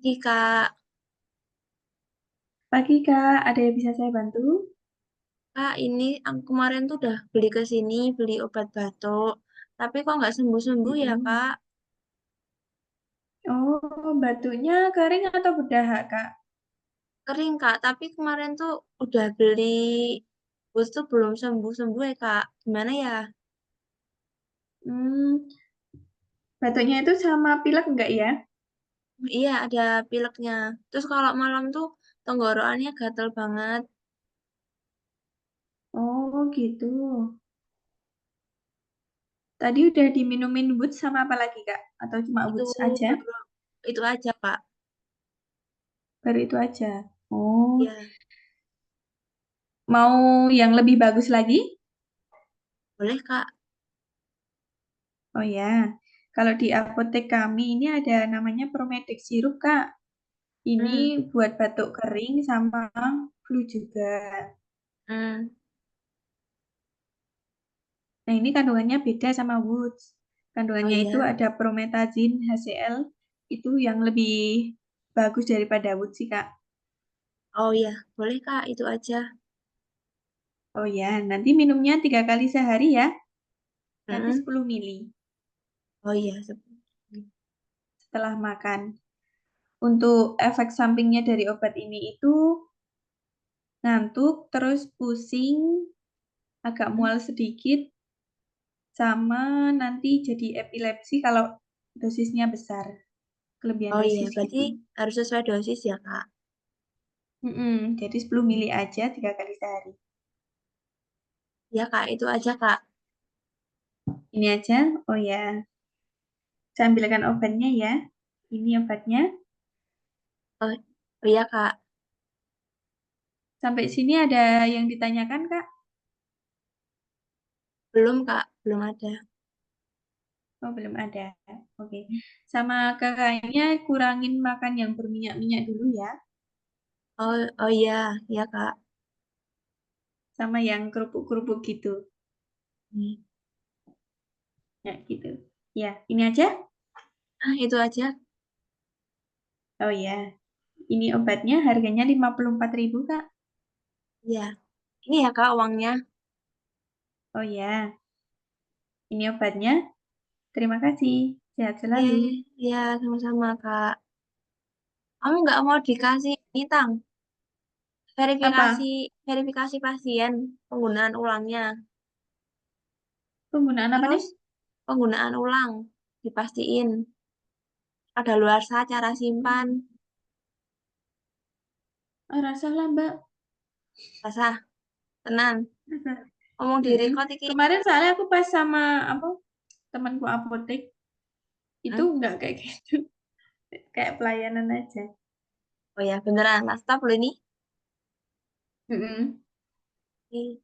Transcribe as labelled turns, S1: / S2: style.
S1: Pagi, Kak.
S2: Pagi Kak, ada yang bisa saya bantu?
S1: Kak, ini aku kemarin tuh udah beli ke sini, beli obat batuk. Tapi kok nggak sembuh-sembuh ya,
S2: Mm-mm.
S1: Kak?
S2: Oh, batuknya kering atau berdahak Kak?
S1: Kering, Kak. Tapi kemarin tuh udah beli, terus tuh belum sembuh-sembuh ya, Kak. Gimana ya?
S2: Hmm, batuknya itu sama pilek enggak ya?
S1: Iya, ada pileknya. Terus kalau malam tuh tenggorokannya gatel banget.
S2: Oh gitu. Tadi udah diminumin Woods sama apa lagi Kak? Atau cuma
S1: Itu
S2: Woods aja?
S1: baru, itu aja, Kak.
S2: Baru itu aja. Oh,
S1: Ya,
S2: mau yang lebih bagus lagi?
S1: boleh, Kak.
S2: Oh ya, kalau di apotek kami ini ada namanya Promedic sirup Kak. Ini
S1: Hmm,
S2: buat batuk kering sama flu juga.
S1: hmm.
S2: Nah, ini kandungannya beda sama Woods.
S1: Oh
S2: Kandungannya itu
S1: iya.
S2: ada promethazine HCl, itu yang lebih bagus daripada Woods sih, Kak.
S1: Oh iya, boleh, Kak. Itu aja.
S2: Oh ya, nanti minumnya 3 kali sehari ya, nanti
S1: Hmm.
S2: 10 mili
S1: Oh iya,
S2: setelah makan. Untuk efek sampingnya dari obat ini itu ngantuk, terus pusing, agak
S1: Hmm.
S2: mual sedikit, sama nanti jadi epilepsi kalau dosisnya besar, kelebihan
S1: Oh iya,
S2: dosis
S1: berarti
S2: gitu.
S1: harus sesuai dosis ya, Kak.
S2: Jadi 10 mili aja 3 kali sehari.
S1: Ya, Kak, itu aja, Kak.
S2: Ini aja. Oh ya, saya ambilkan obatnya ya. Ini obatnya.
S1: Oh, oh iya, Kak.
S2: Sampai sini ada yang ditanyakan, Kak?
S1: Belum, Kak. Belum ada.
S2: Oh, belum ada. Oke. Sama kakaknya kurangin makan yang berminyak-minyak dulu ya.
S1: Oh, oh iya, ya, Kak.
S2: Sama yang kerupuk-kerupuk gitu.
S1: Hmm.
S2: Ya, gitu. Ya, ini aja.
S1: Ah, itu aja.
S2: Oh ya, ini obatnya harganya 54.000, Kak.
S1: Ya. Ini ya, Kak, uangnya.
S2: Oh ya, ini obatnya. Terima kasih. Sehat
S1: Oke,
S2: selalu.
S1: ya, sama-sama, Kak. Kamu nggak mau dikasih ini, Tang? Verifikasi,
S2: Apa?
S1: verifikasi pasien, penggunaan ulangnya.
S2: Penggunaan apa nih?
S1: Terus, penggunaan ulang. Dipastiin. Ada luar cara simpan.
S2: Ah, rasa lah, Mbak.
S1: Rasa, tenan. Ngomong di
S2: Mm-mm.
S1: record iki.
S2: Kemarin soalnya aku pas sama apa temanku apotek itu
S1: Hmm?
S2: nggak kayak gitu, kayak pelayanan aja.
S1: Oh ya, beneran. Mas, stop loh ini.
S2: Mm-mm.
S1: Oke,